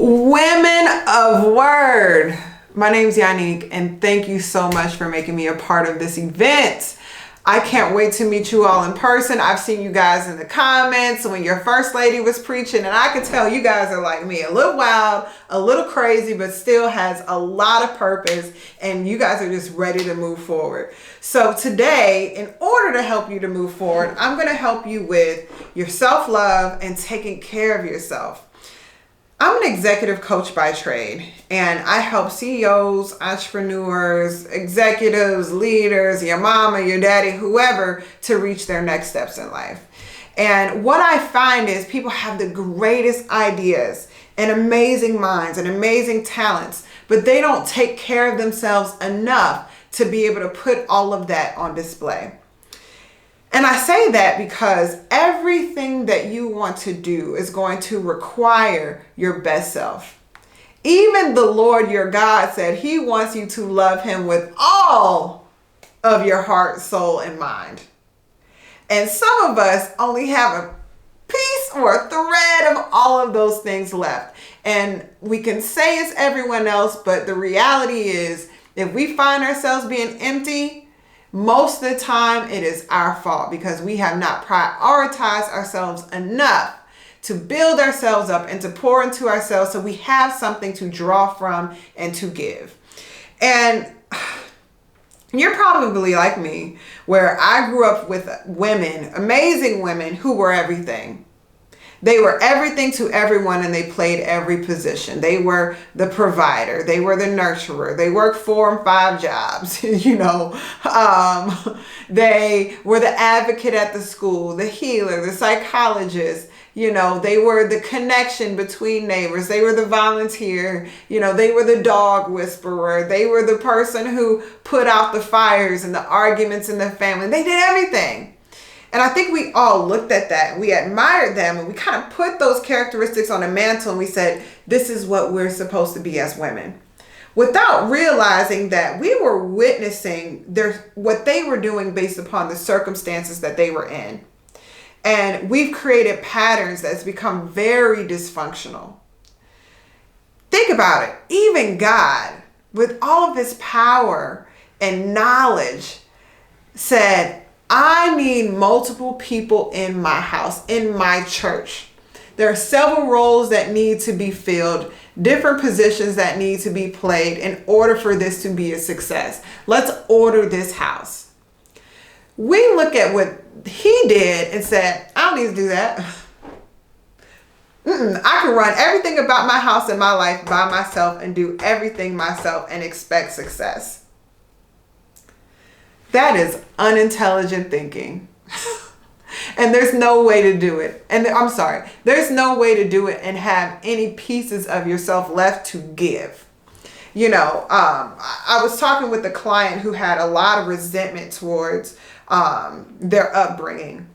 Women of Word. My name's Yannick, and thank you so much for making me a part of this event. I can't wait to meet you all in person. I've seen you guys in the comments when your first lady was preaching, and I could tell you guys are like me, a little wild, a little crazy, but still has a lot of purpose, and you guys are just ready to move forward. So today, in order to help you to move forward, I'm going to help you with your self-love and taking care of yourself. I'm an executive coach by trade, and I help CEOs, entrepreneurs, executives, leaders, your mama, your daddy, whoever, to reach their next steps in life. And what I find is people have the greatest ideas and amazing minds and amazing talents, but they don't take care of themselves enough to be able to put all of that on display. And I say that because everything that you want to do is going to require your best self. Even the Lord your God said he wants you to love him with all of your heart, soul, and mind. And some of us only have a piece or a thread of all of those things left. And we can say it's everyone else, but the reality is if we find ourselves being empty, most of the time it is our fault because we have not prioritized ourselves enough to build ourselves up and to pour into ourselves so we have something to draw from and to give. And you're probably like me, where I grew up with women, amazing women who were everything. They were everything to everyone, and they played every position. They were the provider. They were the nurturer. They worked 4 and 5 jobs, They were the advocate at the school, the healer, the psychologist. They were the connection between neighbors. They were the volunteer. They were the dog whisperer. They were the person who put out the fires and the arguments in the family. They did everything. And I think we all looked at that and we admired them, and we kind of put those characteristics on a mantle and we said, this is what we're supposed to be as women. Without realizing that we were witnessing what they were doing based upon the circumstances that they were in. And we've created patterns that's become very dysfunctional. Think about it. Even God, with all of his power and knowledge, said, I need multiple people in my house, in my church. There are several roles that need to be filled, different positions that need to be played in order for this to be a success. Let's order this house. We look at what he did and said, I don't need to do that. I can run everything about my house and my life by myself and do everything myself and expect success. That is unintelligent thinking. And there's no way to do it. And there's no way to do it and have any pieces of yourself left to give. I was talking with a client who had a lot of resentment towards their upbringing.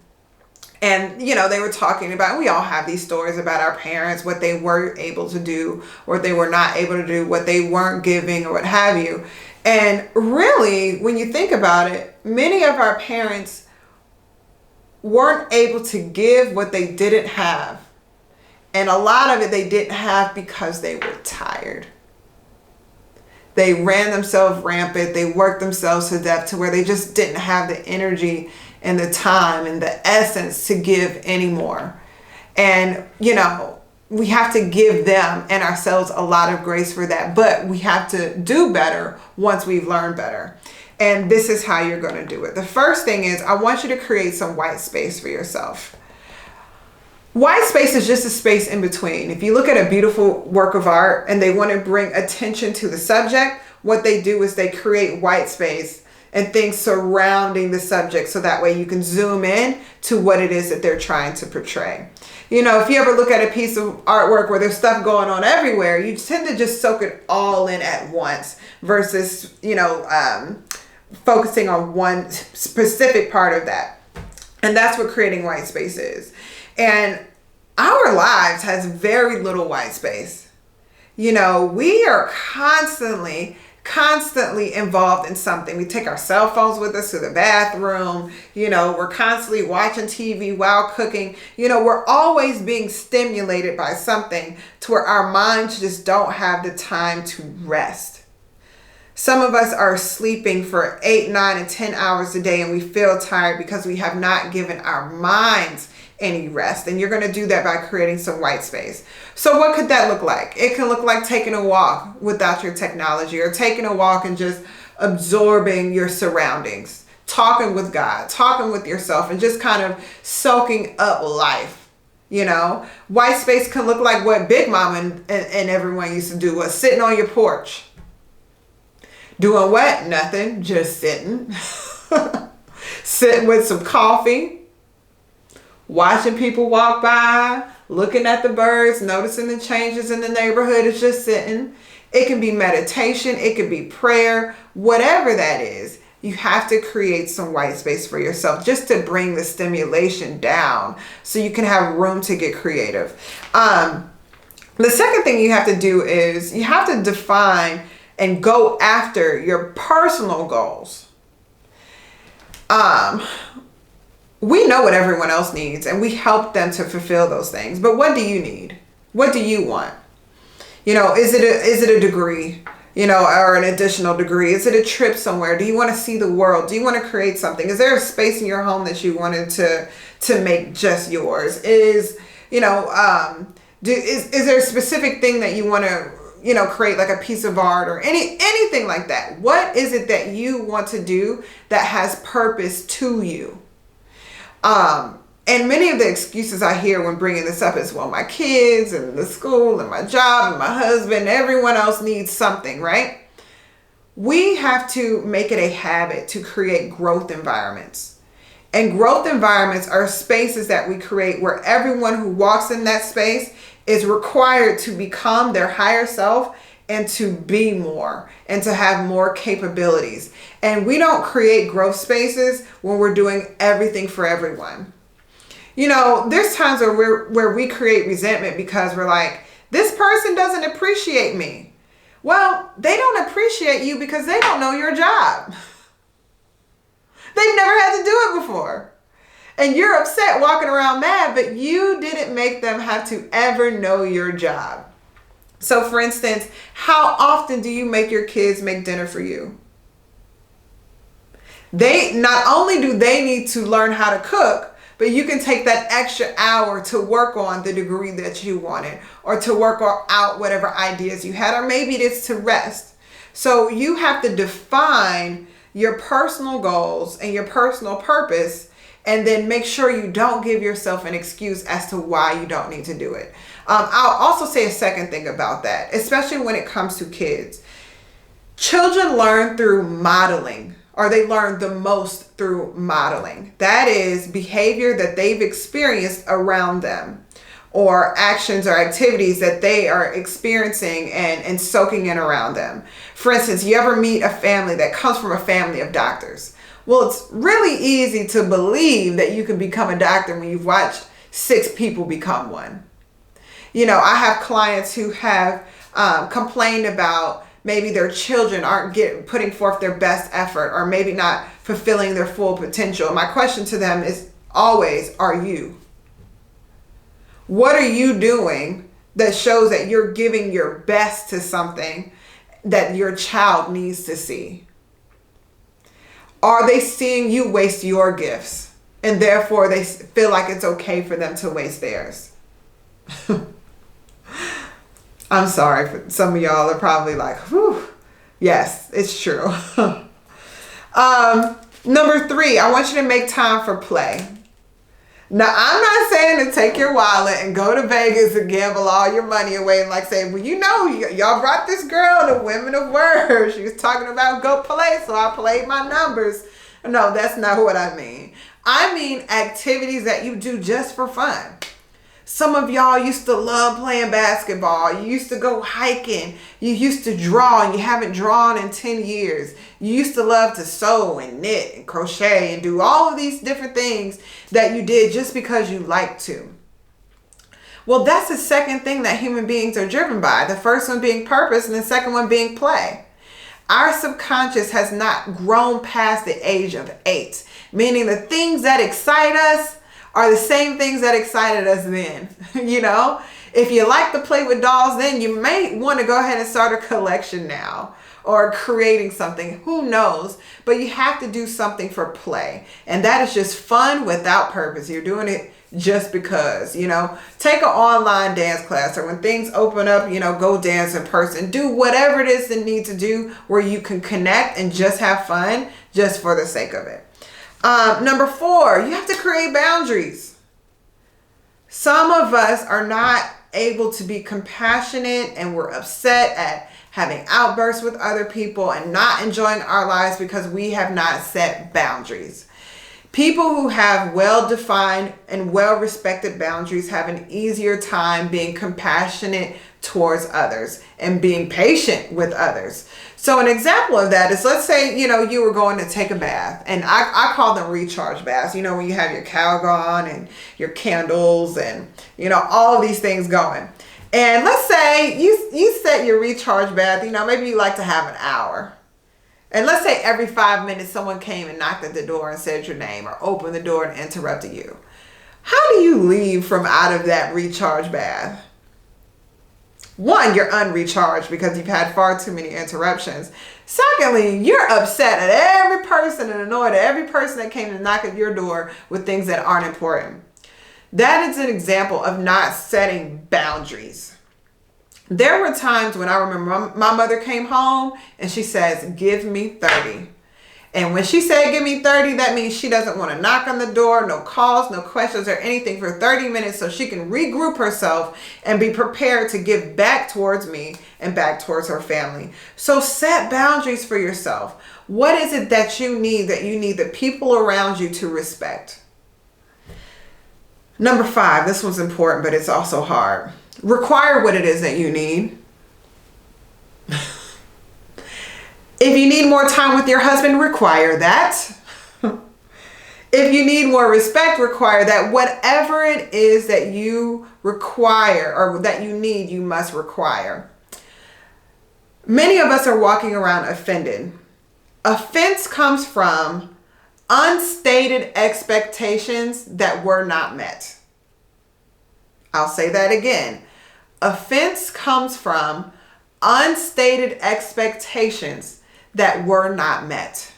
And, they were talking about, we all have these stories about our parents, what they were able to do, or they were not able to do, what they weren't giving, or what have you. And really, when you think about it, many of our parents weren't able to give what they didn't have. And a lot of it they didn't have because they were tired. They ran themselves rampant. They worked themselves to death to where they just didn't have the energy and the time and the essence to give anymore. And, we have to give them and ourselves a lot of grace for that, but we have to do better once we've learned better. And this is how you're going to do it. The first thing is I want you to create some white space for yourself. White space is just a space in between. If you look at a beautiful work of art and they want to bring attention to the subject, what they do is they create white space and things surrounding the subject so that way you can zoom in to what it is that they're trying to portray. If you ever look at a piece of artwork where there's stuff going on everywhere, you tend to just soak it all in at once versus, focusing on one specific part of that. And that's what creating white space is. And our lives has very little white space. We are constantly constantly involved in something. We take our cell phones with us to the bathroom. We're constantly watching TV while cooking. We're always being stimulated by something to where our minds just don't have the time to rest. Some of us are sleeping for 8, 9, and 10 hours a day, and we feel tired because we have not given our minds any rest. And you're going to do that by creating some white space. So what could that look like? It can look like taking a walk without your technology, or taking a walk and just absorbing your surroundings, talking with God, talking with yourself, and just kind of soaking up life. White space can look like what Big Mama and everyone used to do, was sitting on your porch. Doing what? Nothing. Just sitting. Sitting with some coffee. Watching people walk by. Looking at the birds. Noticing the changes in the neighborhood. It's just sitting. It can be meditation. It could be prayer. Whatever that is. You have to create some white space for yourself just to bring the stimulation down so you can have room to get creative. The second thing you have to do is you have to define and go after your personal goals. We know what everyone else needs, and we help them to fulfill those things. But what do you need? What do you want? Is it a degree, or an additional degree? Is it a trip somewhere? Do you want to see the world? Do you want to create something? Is there a space in your home that you wanted to make just yours? Is there a specific thing that you want to create, like a piece of art or anything like that? What is it that you want to do that has purpose to you? And many of the excuses I hear when bringing this up is, well, my kids and the school and my job and my husband, everyone else needs something, right? We have to make it a habit to create growth environments. And growth environments are spaces that we create where everyone who walks in that space is required to become their higher self and to be more and to have more capabilities. And we don't create growth spaces when we're doing everything for everyone. There's times where we create resentment because we're like, this person doesn't appreciate me. Well, they don't appreciate you because they don't know your job. They've never had to do it before. And you're upset walking around mad, but you didn't make them have to ever know your job. So for instance, how often do you make your kids make dinner for you? Not only do they need to learn how to cook, but you can take that extra hour to work on the degree that you wanted, or to work out whatever ideas you had, or maybe it's to rest. So you have to define your personal goals and your personal purpose, and then make sure you don't give yourself an excuse as to why you don't need to do it. I'll also say a second thing about that, especially when it comes to kids. Children learn through modeling, or they learn the most through modeling. That is behavior that they've experienced around them, or actions or activities that they are experiencing and soaking in around them. For instance, you ever meet a family that comes from a family of doctors? Well, it's really easy to believe that you can become a doctor when you've watched 6 people become one. I have clients who have complained about maybe their children aren't putting forth their best effort, or maybe not fulfilling their full potential. My question to them is always, are you? What are you doing that shows that you're giving your best to something that your child needs to see? Are they seeing you waste your gifts, and therefore they feel like it's okay for them to waste theirs? I'm sorry, for some of y'all are probably like, whew, yes, it's true. Number 3, I want you to make time for play. Now, I'm not saying to take your wallet and go to Vegas and gamble all your money away and say, well, y'all brought this girl to Women of Word. She was talking about go play, so I played my numbers. No, that's not what I mean. I mean activities that you do just for fun. Some of y'all used to love playing basketball. You used to go hiking. You used to draw, and you haven't drawn in 10 years. You used to love to sew and knit and crochet and do all of these different things that you did just because you like to. Well, that's the second thing that human beings are driven by. The first one being purpose, and the second one being play. Our subconscious has not grown past the age of 8, meaning the things that excite us are the same things that excited us then. You know, if you like to play with dolls then, you may want to go ahead and start a collection now, or creating something, who knows? But you have to do something for play. And that is just fun without purpose. You're doing it just because, you know. Take an online dance class, or when things open up, you know, go dance in person. Do whatever it is that you need to do where you can connect and just have fun just for the sake of it. Number 4, you have to create boundaries. Some of us are not able to be compassionate, and we're upset at having outbursts with other people and not enjoying our lives because we have not set boundaries. People who have well-defined and well-respected boundaries have an easier time being compassionate towards others and being patient with others. So an example of that is, let's say, you know, you were going to take a bath, and I call them recharge baths. You know, when you have your Calgon and your candles and, you know, all of these things going. And let's say you set your recharge bath, you know, maybe you like to have an hour. And let's say every 5 minutes someone came and knocked at the door and said your name, or opened the door and interrupted you. How do you leave from out of that recharge bath? 1, you're unrecharged because you've had far too many interruptions. Secondly, you're upset at every person and annoyed at every person that came to knock at your door with things that aren't important. That is an example of not setting boundaries. There were times when I remember my mother came home and she says, give me 30. And when she said, give me 30, that means she doesn't want to knock on the door, no calls, no questions or anything for 30 minutes, so she can regroup herself and be prepared to give back towards me and back towards her family. So set boundaries for yourself. What is it that you need the people around you to respect? Number 5, this one's important, but it's also hard. Require what it is that you need. If you need more time with your husband, require that. If you need more respect, require that. Whatever it is that you require or that you need, you must require. Many of us are walking around offended. Offense comes from unstated expectations that were not met. I'll say that again. Offense comes from unstated expectations that were not met.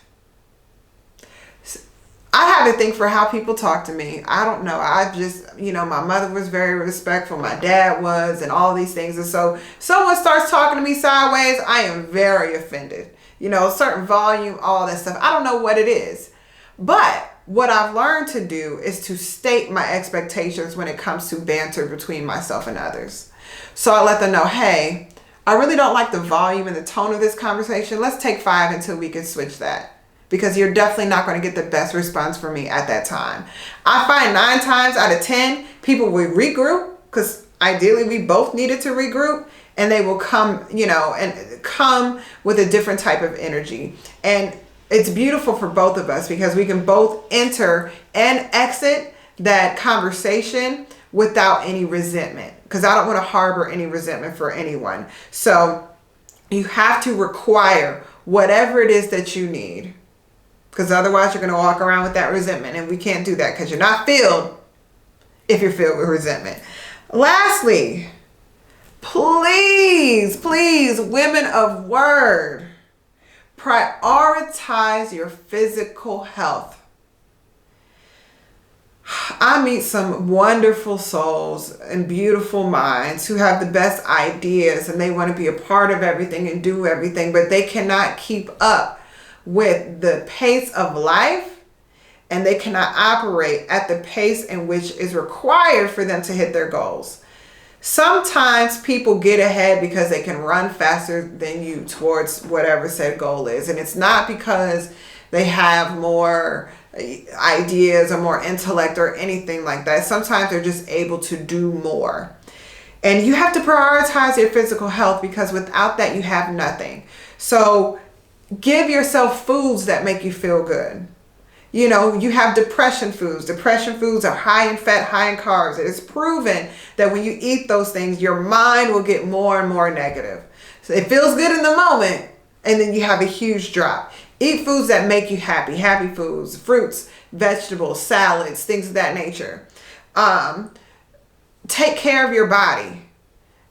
I have to think for how people talk to me. I don't know. I just, you know, my mother was very respectful. My dad was, and all these things. And so someone starts talking to me sideways, I am very offended. You know, a certain volume, all that stuff. I don't know what it is. But what I've learned to do is to state my expectations when it comes to banter between myself and others. So I let them know, hey, I really don't like the volume and the tone of this conversation. Let's take 5 until we can switch that. Because you're definitely not going to get the best response from me at that time. I find 9 times out of 10, people will regroup, because ideally we both needed to regroup, and they will come, you know, and come with a different type of energy. And it's beautiful for both of us because we can both enter and exit that conversation without any resentment, because I don't want to harbor any resentment for anyone. So you have to require whatever it is that you need, because otherwise you're going to walk around with that resentment, and we can't do that because you're not filled if you're filled with resentment. Lastly, please, women of word, prioritize your physical health. I meet some wonderful souls and beautiful minds who have the best ideas, and they want to be a part of everything and do everything, but they cannot keep up with the pace of life, and they cannot operate at the pace in which is required for them to hit their goals. Sometimes people get ahead because they can run faster than you towards whatever said goal is. And it's not because they have more ideas or more intellect or anything like that. Sometimes they're just able to do more. And you have to prioritize your physical health, because without that, you have nothing. So give yourself foods that make you feel good. You know, you have depression foods. Depression foods are high in fat, high in carbs. It is proven that when you eat those things, your mind will get more and more negative. So it feels good in the moment, and then you have a huge drop. Eat foods that make you happy. Happy foods, fruits, vegetables, salads, things of that nature. Take care of your body.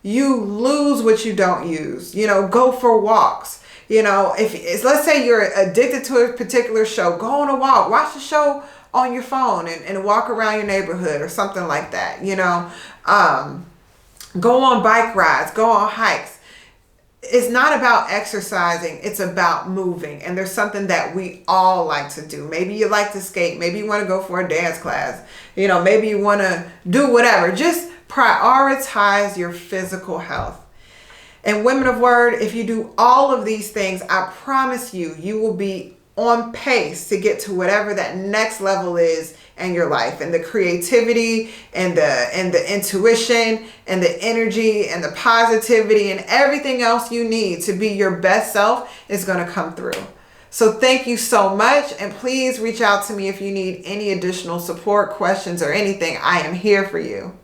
You lose what you don't use. Go for walks. If let's say you're addicted to a particular show, go on a walk. Watch the show on your phone and walk around your neighborhood or something like that. Go on bike rides, go on hikes. It's not about exercising, it's about moving. And there's something that we all like to do. Maybe you like to skate, maybe you want to go for a dance class, maybe you want to do whatever. Just prioritize your physical health. And women of word, if you do all of these things, I promise you will be on pace to get to whatever that next level is in your life, and the creativity and the intuition and the energy and the positivity and everything else you need to be your best self is going to come through. So thank you so much, and please reach out to me if you need any additional support, questions, or anything. I am here for you.